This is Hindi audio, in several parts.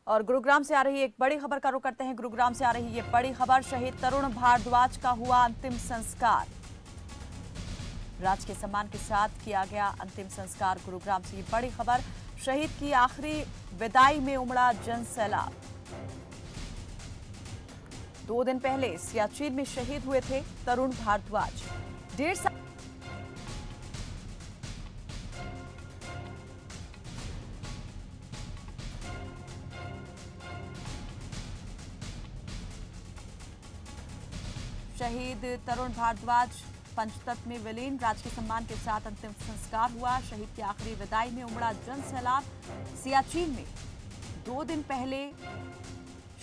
और गुरुग्राम से आ रही एक बड़ी खबर का रुख करते हैं। गुरुग्राम से आ रही ये बड़ी खबर, शहीद तरुण भारद्वाज का हुआ अंतिम संस्कार। राजकीय सम्मान के साथ किया गया अंतिम संस्कार। गुरुग्राम से ये बड़ी खबर, शहीद की आखिरी विदाई में उमड़ा जन सैलाब। 2 दिन पहले सियाचिन में शहीद हुए थे तरुण भारद्वाज। 1.5 साल शहीद तरुण भारद्वाज पंचतत्व में विलीन। राजकीय सम्मान के साथ अंतिम संस्कार हुआ। शहीद की आखिरी विदाई में उमड़ा जन सैलाब। सियाचिन में 2 दिन पहले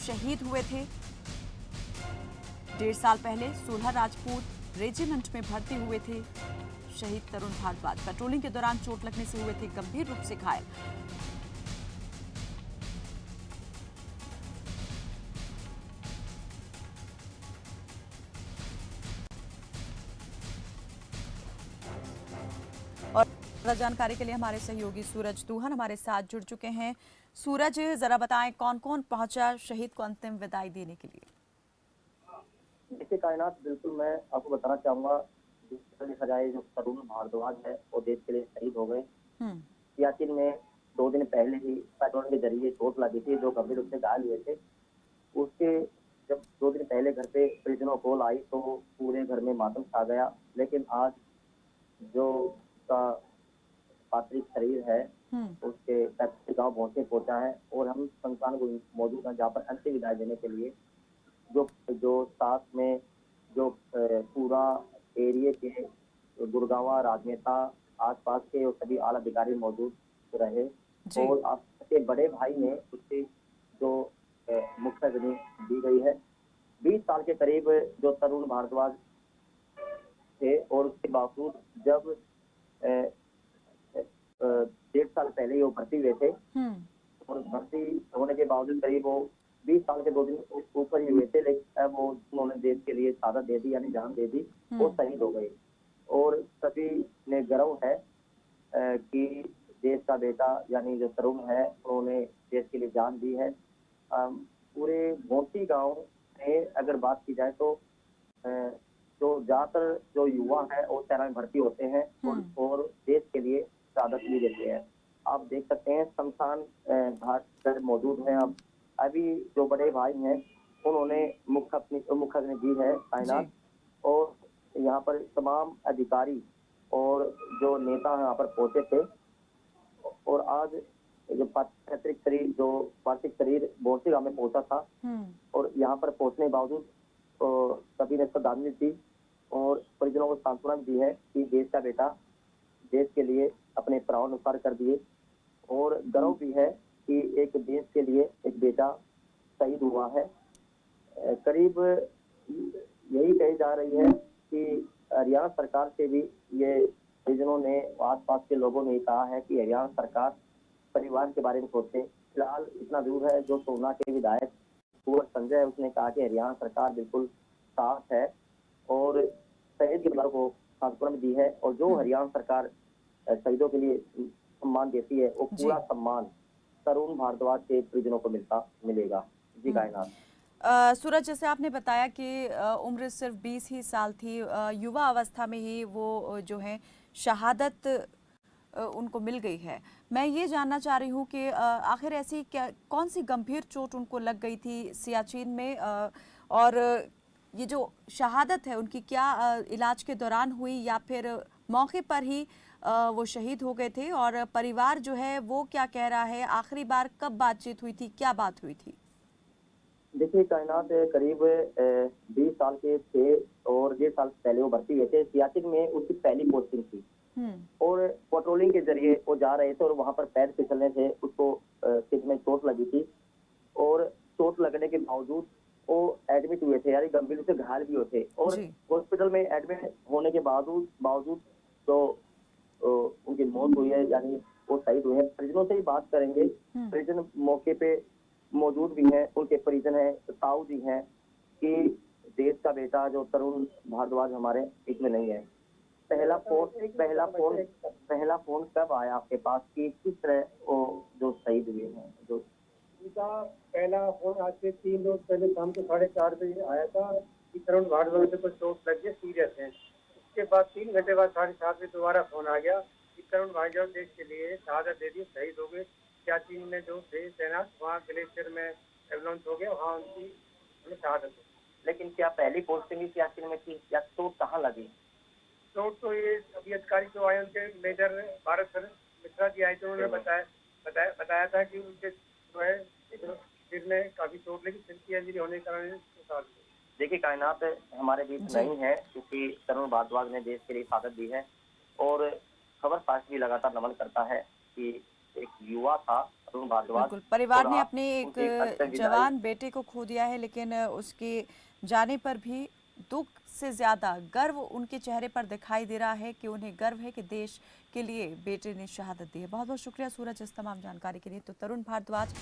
शहीद हुए थे। 1.5 साल पहले 16 राजपूत रेजिमेंट में भर्ती हुए थे शहीद तरुण भारद्वाज। पेट्रोलिंग के दौरान चोट लगने से हुए थे गंभीर रूप से घायल। और ज्यादा जानकारी के लिए हमारे सहयोगी सूरज दूहन हमारे साथ जुड़ चुके हैं। सूरज, जरा बताएं कौन कौन पहुंचा शहीद को अंतिम विदाई देने के लिए? देखिए कायनात, बिल्कुल मैं आपको बताना चाहूंगा, जिस तरह देखा जाए जो तरुण भारद्वाज है वो देश के लिए शहीद हो गए। सियाचिन में 2 दिन पहले ही पेट्रोल के जरिए चोट लगी थी, जो गंभीर रूप से घायल हुए थे। उसके जब 2 दिन पहले घर पे परिजनों कॉल आई तो पूरे घर में मातम छा गया। लेकिन आज जो उसका पार्थिव शरीर है उसके पैतृक गाँव पहुंचा है और हम शमशान भूमि मौजूद हैं, जहाँ पर अंतिम विदाई देने के लिए जो जो साथ में जो पूरा एरिया के गुड़गांवा राजनेता, आसपास के और सभी आला अधिकारी मौजूद रहे। और आपके बड़े भाई ने उसकी जो मुखाग्नि दी गई है। 20 साल के करीब जो तरुण भारद्वाज थे और उसके बावजूद जब 1.5 साल पहले वो भर्ती हुए थे और भर्ती होने के बावजूद करीब वो 20 साल के 2 दिन ऊपर ही हुए थे, लेकिन अब वो उन्होंने देश के लिए शहादत दे दी, यानी जान दे दी, वो शहीद हो गए। और सभी ने गर्व है कि देश का बेटा यानी जो तरुण है उन्होंने देश के लिए जान दी है। पूरे मोती गांव में अगर बात की जाए तो जो ज्यादातर जो युवा है वो सेना में भर्ती होते हैं और देश के लिए शहादत भी देते हैं। आप देख सकते हैं शमशान घाट पर मौजूद हैं। अब अभी जो बड़े भाई हैं उन्होंने मुखाग्नि दी है कायनात। और यहाँ पर तमाम अधिकारी और जो नेता यहाँ पर पहुंचे थे और आज जो पार्थिव शरीर बोरसी गांव में पहुंचा था और यहाँ पर पहुंचने के बावजूद सभी ने श्रद्धांजलि दी और परिजनों को सांत्वना दी है कि देश का बेटा देश के लिए अपने प्राण नुकसान कर दिए। और गर्व भी है कि एक देश के लिए एक बेटा शहीद हुआ है। करीब यही कही जा रही है कि हरियाणा सरकार से भी ये परिजनों ने, आसपास के लोगों ने कहा है कि हरियाणा सरकार परिवार के बारे में सोचे। फिलहाल इतना दूर है, जो सोमनाथ के विधायक कुंवर संजय उसने कहा कि हरियाणा सरकार बिल्कुल साथ है और शहीद के परिवार को सांत्वना दी है। और जो हरियाणा सरकार शहीदों के लिए सम्मान देती है वो पूरा सम्मान तरुण भारद्वाज के परिजनों को मिलेगा। जी कायनात। सूरज, जैसे आपने बताया कि उम्र सिर्फ 20 ही साल थी, युवा अवस्था में ही वो जो है शहादत उनको मिल गई है। मैं ये जानना चाह रही हूँ कि आखिर ऐसी कौन सी गंभीर चोट उनको लग गई थी सियाचिन में, और ये जो शहादत है उनकी क्या इलाज के दौरान हुई या फिर मौके पर ही वो शहीद हो गए थे? और परिवार जो है वो क्या कह रहा है? आखिरी बार कब बातचीत हुई थी, क्या बात हुई थी? देखिए कायनात, करीब 20 साल के थे और 1.5 साल पहले वो भर्ती हुए थे। सियाचिन में उसकी पहली पोस्टिंग थी और पेट्रोलिंग के जरिए वो जा रहे थे और वहां पर पैर फिसलने से उसको सिर में चोट लगी थी। और चोट लगने के बावजूद वो एडमिट हुए थे, यानी गंभीर से घायल भी हुए थे। और हॉस्पिटल में एडमिट होने के बावजूद तो उनकी मौत हुई है, यानी वो शहीद हुए हैं। परिजनों से ही बात करेंगे। परिजन मौके पे मौजूद भी हैं, उनके परिजन हैं, ताऊ जी हैं कि देश का बेटा जो तरुण भारद्वाज हमारे बीच में नहीं है। पहला फोन कब आया आपके पास कि किस तरह वो जो शहीद हुए हैं? जो का पहला फोन आज से 3 रोज पहले शाम को 4:30 बजे आया था कि तरुण भारद्वाज से कुछ चोट लग गई, सीरियस है। उसके बाद 3 घंटे बाद 7:30 बजे दोबारा फोन आ गया कि तरुण भारद्वाज देश के लिए शहादत दे दी, शहीद हो गए। सियाचिन में जो थे तैनात, वहाँ ग्लेशियर में एम्बुलेंस हो गया, वहाँ उनकी उन्हें शहादत हो गई। लेकिन क्या पहली पोस्टिंग ही सियाचिन में थी या चोट कहाँ लगी? चोट तो ये अभी अधिकारी जो आए उनके मेजर भारत सर मिश्रा जी आए थे, उन्होंने बताया था कि उनके जो है सिर में काफी चोट लगी, सिर की इंजरी होने के कारण अस्पताल में। देखिए, कायनात हमारे बीच जी। नहीं है क्योंकि तरुण भारद्वाज ने देश के लिए शहादत दी है और खबर साक्ष भी लगातार नमन करता है कि एक युवा था तरुण भारद्वाज। बिल्कुल, परिवार और ने आज अपने उनकी एक अंतिम विदाई जवान बेटे को खो दिया है, लेकिन उसके जाने पर भी दुख से ज्यादा गर्व उनके चेहरे पर दिखाई दे रहा है कि उन्हें गर्व है कि देश के लिए बेटे ने शहादत दी है। बहुत बहुत शुक्रिया सूरज इस तमाम जानकारी के लिए। तो तरुण भारद्वाज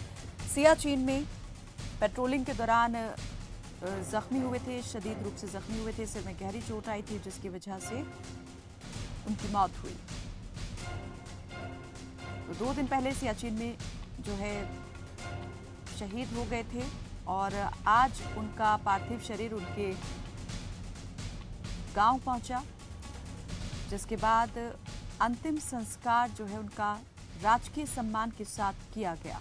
सियाचिन में पेट्रोलिंग के दौरान जख्मी हुए थे, शदीद रूप से जख्मी हुए थे, सिर में गहरी चोट आई थी जिसकी वजह से उनकी मौत हुई। तो 2 दिन पहले सियाचिन में जो है शहीद हो गए थे और आज उनका पार्थिव शरीर उनके गांव पहुंचा, जिसके बाद अंतिम संस्कार जो है उनका राजकीय सम्मान के साथ किया गया।